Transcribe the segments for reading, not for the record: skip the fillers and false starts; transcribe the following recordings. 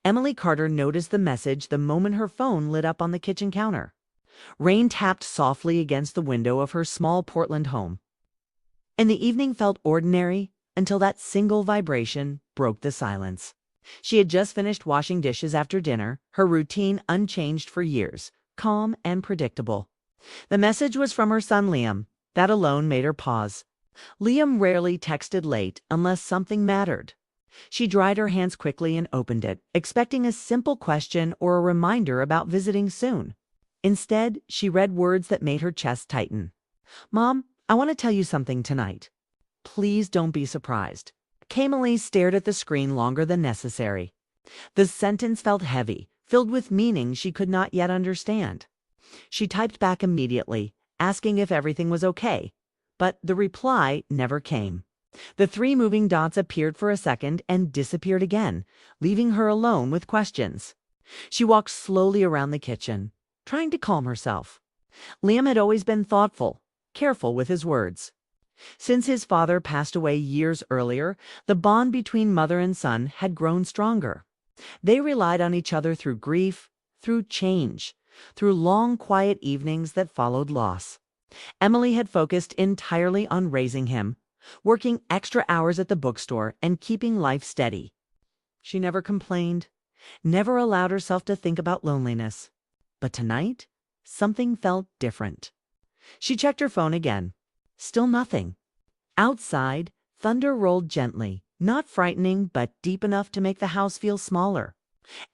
Emily Carter noticed the message the moment her phone lit up on the kitchen counter. Rain tapped softly against the window of her small Portland home. And the evening felt ordinary until that single vibration broke the silence. She had just finished washing dishes after dinner, her routine unchanged for years, calm and predictable. The message was from her son Liam. That alone made her pause. Liam rarely texted late unless something mattered. She dried her hands quickly and opened it, expecting a simple question or a reminder about visiting soon. Instead, she read words that made her chest tighten. "Mom, I want to tell you something tonight. Please don't be surprised." Emily stared at the screen longer than necessary. The sentence felt heavy, filled with meaning she could not yet understand. She typed back immediately, asking if everything was okay, but the reply never came. The three moving dots appeared for a second and disappeared again, leaving her alone with questions. She walked slowly around the kitchen, trying to calm herself. Liam had always been thoughtful, careful with his words. Since his father passed away years earlier, the bond between mother and son had grown stronger. They relied on each other through grief, through change, through long, quiet evenings that followed loss. Emily had focused entirely on raising him, working extra hours at the bookstore and keeping life steady. She never complained, never allowed herself to think about loneliness. But tonight, something felt different. She checked her phone again. Still nothing. Outside, thunder rolled gently, not frightening, but deep enough to make the house feel smaller.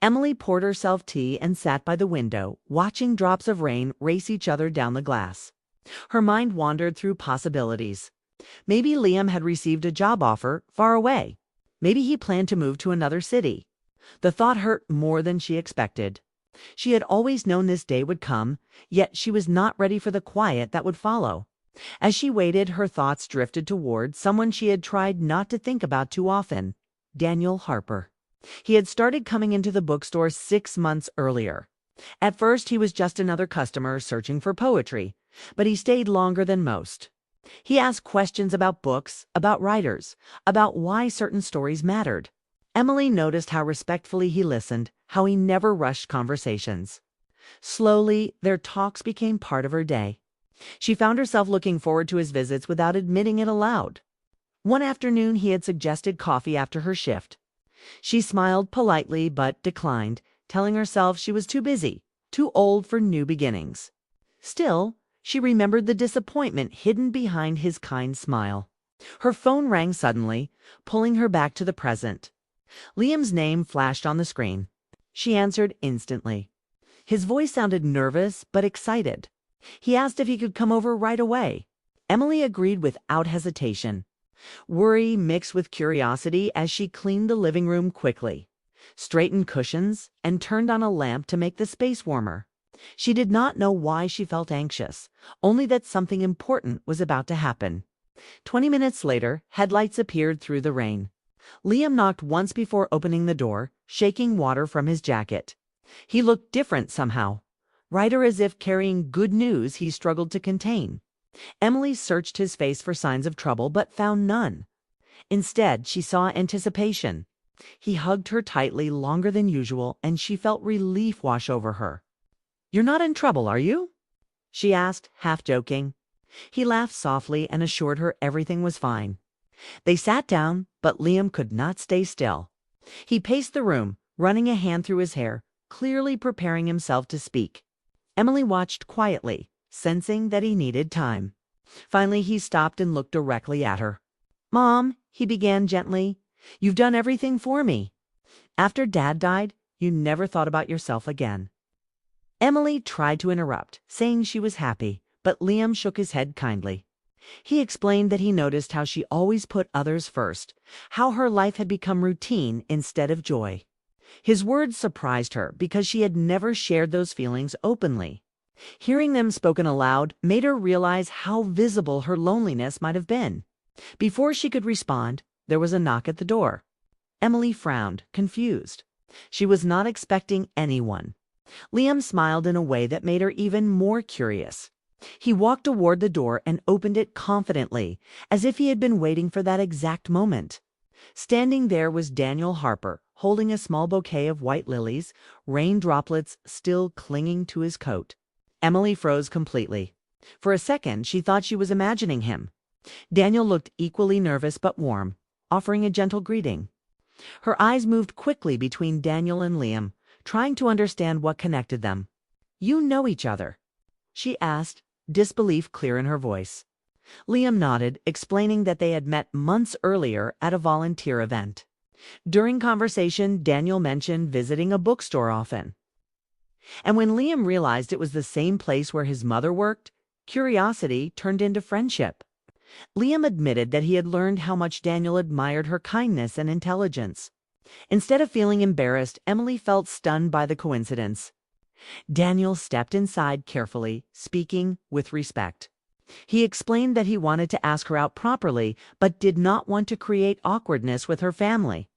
Emily poured herself tea and sat by the window, watching drops of rain race each other down the glass. Her mind wandered through possibilities. Maybe Liam had received a job offer far away. Maybe he planned to move to another city. The thought hurt more than she expected. She had always known this day would come, yet she was not ready for the quiet that would follow. As she waited, her thoughts drifted toward someone she had tried not to think about too often, Daniel Harper. He had started coming into the bookstore 6 months earlier. At first, he was just another customer searching for poetry, but he stayed longer than most. He asked questions about books, about writers, about why certain stories mattered. Emily noticed how respectfully he listened, how he never rushed conversations. Slowly, their talks became part of her day. She found herself looking forward to his visits without admitting it aloud. One afternoon, he had suggested coffee after her shift. She smiled politely but declined, telling herself she was too busy, too old for new beginnings. Still, she remembered the disappointment hidden behind his kind smile. Her phone rang suddenly, pulling her back to the present. Liam's name flashed on the screen. She answered instantly. His voice sounded nervous but excited. He asked if he could come over right away. Emily agreed without hesitation. Worry mixed with curiosity as she cleaned the living room quickly, straightened cushions, and turned on a lamp to make the space warmer. She did not know why she felt anxious, only that something important was about to happen. 20 minutes later, headlights appeared through the rain. Liam knocked once before opening the door, shaking water from his jacket. He looked different somehow, brighter, as if carrying good news he struggled to contain. Emily searched his face for signs of trouble but found none. Instead, she saw anticipation. He hugged her tightly longer than usual, and she felt relief wash over her. "You're not in trouble, are you?" she asked, half joking. He laughed softly and assured her everything was fine. They sat down, but Liam could not stay still. He paced the room, running a hand through his hair, clearly preparing himself to speak. Emily watched quietly, sensing that he needed time. Finally, he stopped and looked directly at her. "Mom," he began gently, "you've done everything for me. After Dad died, you never thought about yourself again." Emily tried to interrupt, saying she was happy, but Liam shook his head kindly. He explained that he noticed how she always put others first, how her life had become routine instead of joy. His words surprised her because she had never shared those feelings openly. Hearing them spoken aloud made her realize how visible her loneliness might have been. Before she could respond, there was a knock at the door. Emily frowned, confused. She was not expecting anyone. Liam smiled in a way that made her even more curious. He walked toward the door and opened it confidently, as if he had been waiting for that exact moment. Standing there was Daniel Harper, holding a small bouquet of white lilies, rain droplets still clinging to his coat. Emily froze completely. For a second, she thought she was imagining him. Daniel looked equally nervous but warm, offering a gentle greeting. Her eyes moved quickly between Daniel and Liam, trying to understand what connected them. "You know each other?" she asked, disbelief clear in her voice. Liam nodded, explaining that they had met months earlier at a volunteer event. During conversation, Daniel mentioned visiting a bookstore often. And when Liam realized it was the same place where his mother worked, curiosity turned into friendship. Liam admitted that he had learned how much Daniel admired her kindness and intelligence. Instead of feeling embarrassed, Emily felt stunned by the coincidence. Daniel stepped inside carefully, speaking with respect. He explained that he wanted to ask her out properly, but did not want to create awkwardness with her family.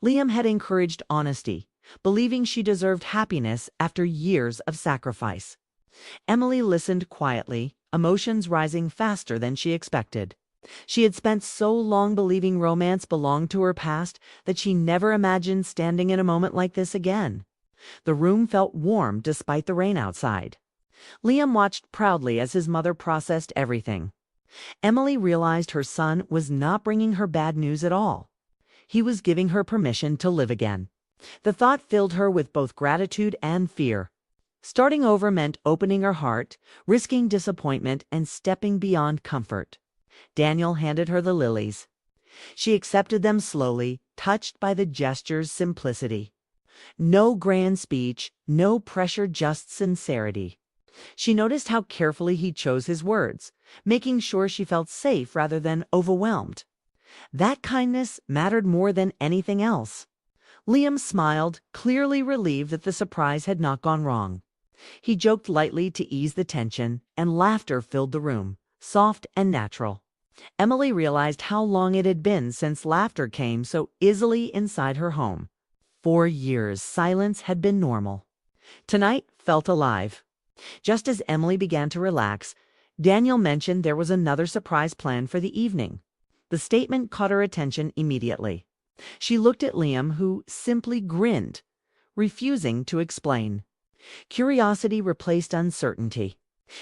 Liam had encouraged honesty, believing she deserved happiness after years of sacrifice. Emily listened quietly, emotions rising faster than she expected. She had spent so long believing romance belonged to her past that she never imagined standing in a moment like this again. The room felt warm despite the rain outside. Liam watched proudly as his mother processed everything. Emily realized her son was not bringing her bad news at all. He was giving her permission to live again. The thought filled her with both gratitude and fear. Starting over meant opening her heart, risking disappointment, and stepping beyond comfort. Daniel handed her the lilies. She accepted them slowly, touched by the gesture's simplicity. No grand speech, no pressure, just sincerity. She noticed how carefully he chose his words, making sure she felt safe rather than overwhelmed. That kindness mattered more than anything else. Liam smiled, clearly relieved that the surprise had not gone wrong. He joked lightly to ease the tension, and laughter filled the room, soft and natural. Emily realized how long it had been since laughter came so easily inside her home. 4 years, silence had been normal. Tonight felt alive. Just as Emily began to relax, Daniel mentioned there was another surprise planned for the evening. The statement caught her attention immediately. She looked at Liam, who simply grinned, refusing to explain. Curiosity replaced uncertainty.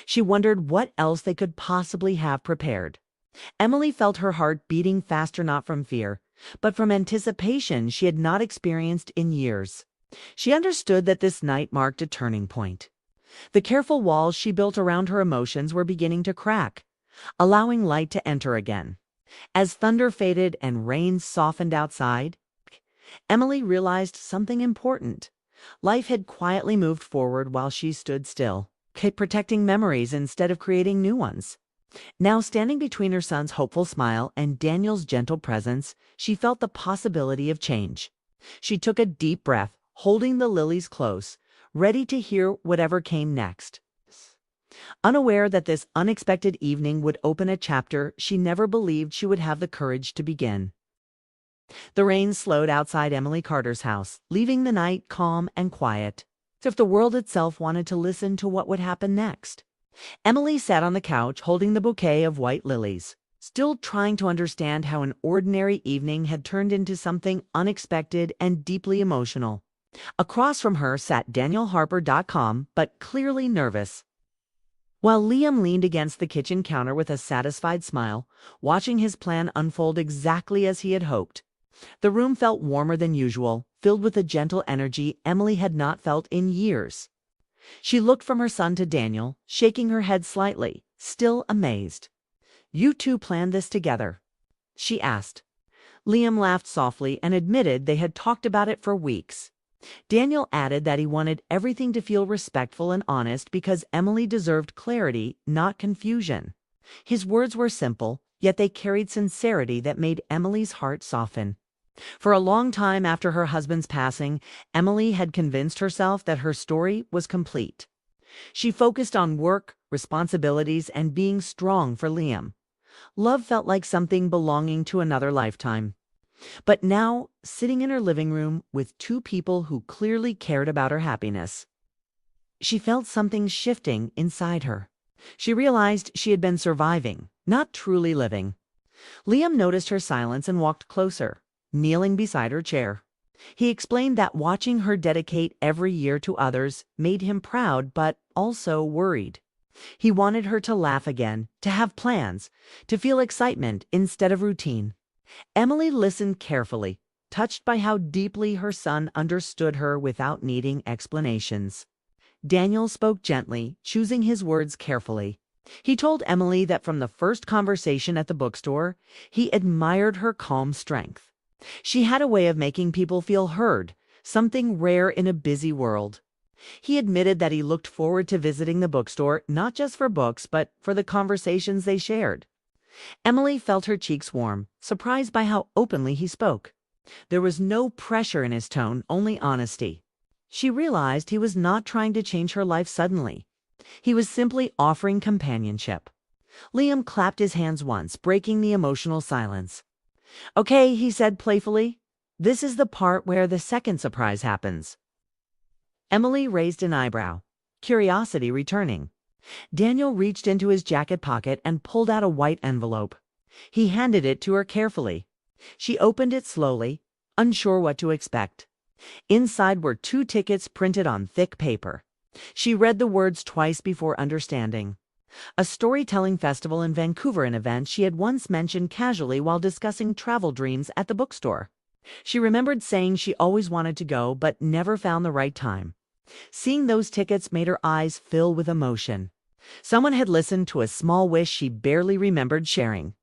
She wondered what else they could possibly have prepared. Emily felt her heart beating faster, not from fear, but from anticipation she had not experienced in years. She understood that this night marked a turning point. The careful walls she built around her emotions were beginning to crack, allowing light to enter again. As thunder faded and rain softened outside, Emily realized something important. Life had quietly moved forward while she stood still, protecting memories instead of creating new ones. Now, standing between her son's hopeful smile and Daniel's gentle presence, she felt the possibility of change. She took a deep breath, holding the lilies close, ready to hear whatever came next. Unaware that this unexpected evening would open a chapter she never believed she would have the courage to begin. The rain slowed outside Emily Carter's house, leaving the night calm and quiet, as if the world itself wanted to listen to what would happen next. Emily sat on the couch holding the bouquet of white lilies, still trying to understand how an ordinary evening had turned into something unexpected and deeply emotional. Across from her sat DanielHarper.com, but clearly nervous. While Liam leaned against the kitchen counter with a satisfied smile, watching his plan unfold exactly as he had hoped. The room felt warmer than usual, filled with a gentle energy Emily had not felt in years. She looked from her son to Daniel, shaking her head slightly, still amazed. "You two planned this together?" she asked. Liam laughed softly and admitted they had talked about it for weeks. Daniel added that he wanted everything to feel respectful and honest because Emily deserved clarity, not confusion. His words were simple, yet they carried sincerity that made Emily's heart soften. For a long time after her husband's passing, Emily had convinced herself that her story was complete. She focused on work, responsibilities, and being strong for Liam. Love felt like something belonging to another lifetime. But now, sitting in her living room with two people who clearly cared about her happiness, she felt something shifting inside her. She realized she had been surviving, not truly living. Liam noticed her silence and walked closer. kneeling beside her chair. He explained that watching her dedicate every year to others made him proud but also worried. He wanted her to laugh again, to have plans, to feel excitement instead of routine. Emily listened carefully, touched by how deeply her son understood her without needing explanations. Daniel spoke gently, choosing his words carefully. He told Emily that from the first conversation at the bookstore, he admired her calm strength. She had a way of making people feel heard, something rare in a busy world. He admitted that he looked forward to visiting the bookstore not just for books, but for the conversations they shared. Emily felt her cheeks warm, surprised by how openly he spoke. There was no pressure in his tone, only honesty. She realized he was not trying to change her life suddenly. He was simply offering companionship. Liam clapped his hands once, breaking the emotional silence. "Okay," he said playfully. "This is the part where the second surprise happens." Emily raised an eyebrow, curiosity returning. Daniel reached into his jacket pocket and pulled out a white envelope. He handed it to her carefully. She opened it slowly, unsure what to expect. Inside were 2 tickets printed on thick paper. She read the words twice before understanding. A storytelling festival in Vancouver, an event she had once mentioned casually while discussing travel dreams at the bookstore. She remembered saying she always wanted to go but never found the right time. Seeing those tickets made her eyes fill with emotion. Someone had listened to a small wish she barely remembered sharing.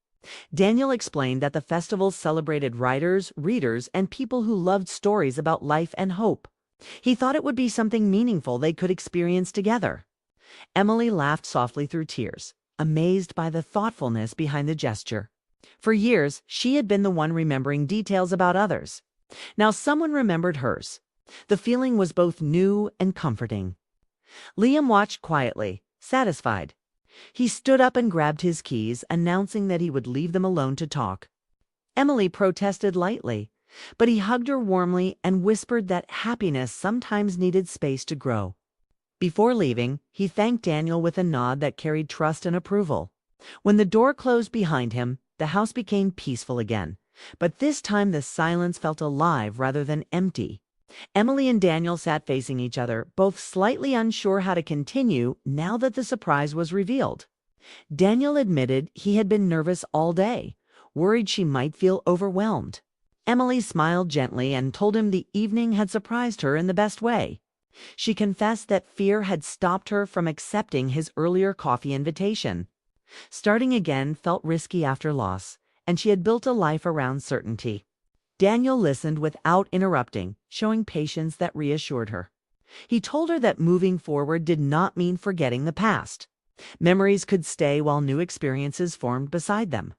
Daniel explained that the festival celebrated writers, readers, and people who loved stories about life and hope. He thought it would be something meaningful they could experience together. Emily laughed softly through tears, amazed by the thoughtfulness behind the gesture. For years, she had been the one remembering details about others. Now someone remembered hers. The feeling was both new and comforting. Liam watched quietly, satisfied. He stood up and grabbed his keys, announcing that he would leave them alone to talk. Emily protested lightly, but he hugged her warmly and whispered that happiness sometimes needed space to grow. Before leaving, he thanked Daniel with a nod that carried trust and approval. When the door closed behind him, the house became peaceful again, but this time the silence felt alive rather than empty. Emily and Daniel sat facing each other, both slightly unsure how to continue now that the surprise was revealed. Daniel admitted he had been nervous all day, worried she might feel overwhelmed. Emily smiled gently and told him the evening had surprised her in the best way. She confessed that fear had stopped her from accepting his earlier coffee invitation. Starting again felt risky after loss, and she had built a life around certainty. Daniel listened without interrupting, showing patience that reassured her. He told her that moving forward did not mean forgetting the past. Memories could stay while new experiences formed beside them.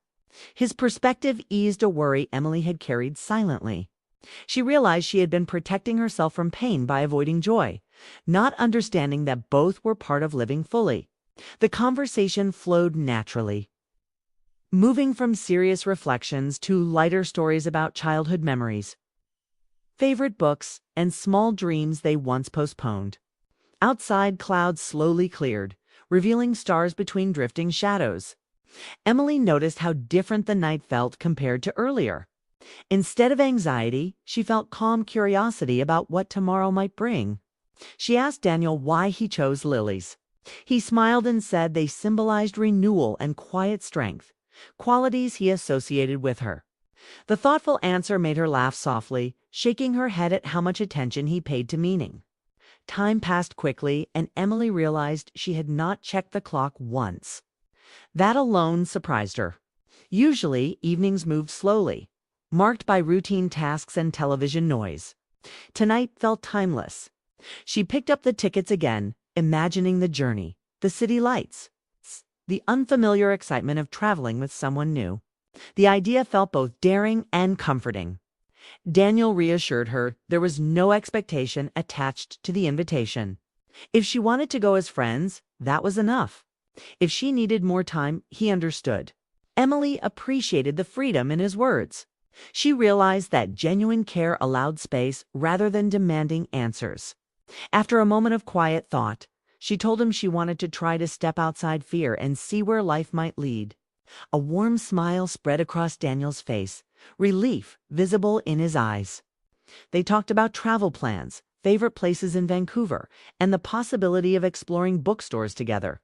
His perspective eased a worry Emily had carried silently. She realized she had been protecting herself from pain by avoiding joy, not understanding that both were part of living fully. The conversation flowed naturally, moving from serious reflections to lighter stories about childhood memories, favorite books, and small dreams they once postponed. Outside, clouds slowly cleared, revealing stars between drifting shadows. Emily noticed how different the night felt compared to earlier. Instead of anxiety, she felt calm curiosity about what tomorrow might bring. She asked Daniel why he chose lilies. He smiled and said they symbolized renewal and quiet strength, qualities he associated with her. The thoughtful answer made her laugh softly, shaking her head at how much attention he paid to meaning. Time passed quickly, and Emily realized she had not checked the clock once. That alone surprised her. Usually, evenings moved slowly, marked by routine tasks and television noise. Tonight felt timeless. She picked up the tickets again, imagining the journey, the city lights, the unfamiliar excitement of traveling with someone new. The idea felt both daring and comforting. Daniel reassured her there was no expectation attached to the invitation. If she wanted to go as friends, that was enough. If she needed more time, he understood. Emily appreciated the freedom in his words. She realized that genuine care allowed space rather than demanding answers. After a moment of quiet thought, she told him she wanted to try to step outside fear and see where life might lead. A warm smile spread across Daniel's face, relief visible in his eyes. They talked about travel plans, favorite places in Vancouver, and the possibility of exploring bookstores together.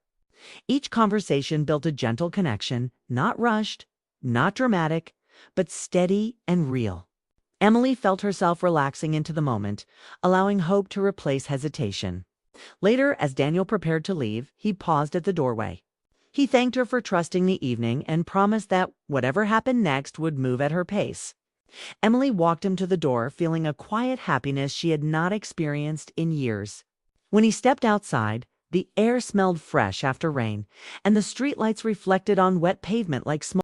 Each conversation built a gentle connection, not rushed, not dramatic, but steady and real. Emily felt herself relaxing into the moment, allowing hope to replace hesitation. Later, as Daniel prepared to leave, he paused at the doorway. He thanked her for trusting the evening and promised that whatever happened next would move at her pace. Emily walked him to the door, feeling a quiet happiness she had not experienced in years. When he stepped outside, the air smelled fresh after rain, and the streetlights reflected on wet pavement like smoke.